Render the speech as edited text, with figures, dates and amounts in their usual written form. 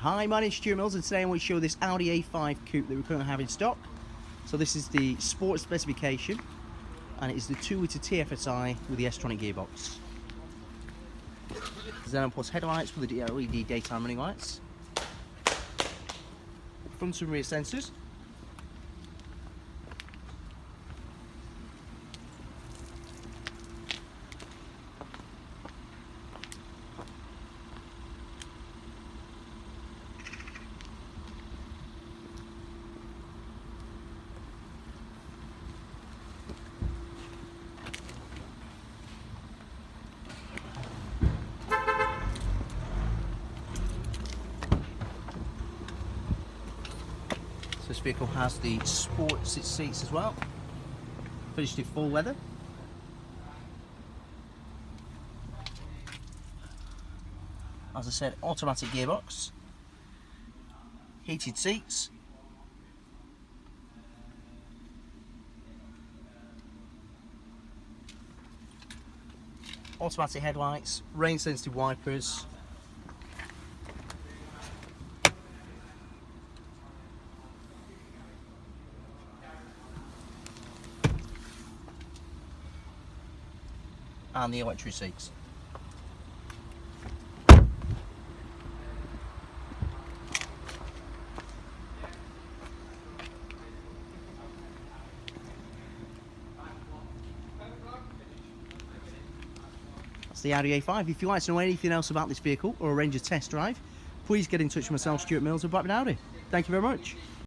Hi, my name is Stuart Mills and today I want to show this Audi A5 Coupe that we currently have in stock. So this is the sport specification and it is the 2-litre TFSI with the S-Tronic gearbox. Then of course headlights with the LED daytime running lights. Front and rear sensors. This vehicle has the sport seats as well, finished in full leather. As I said, automatic gearbox, heated seats, automatic headlights, rain sensitive wipers, and the electric seats. That's the Audi A5. If you'd like to know anything else about this vehicle or arrange a test drive, please get in touch with myself, Stuart Mills of Blackburn Audi. Thank you very much.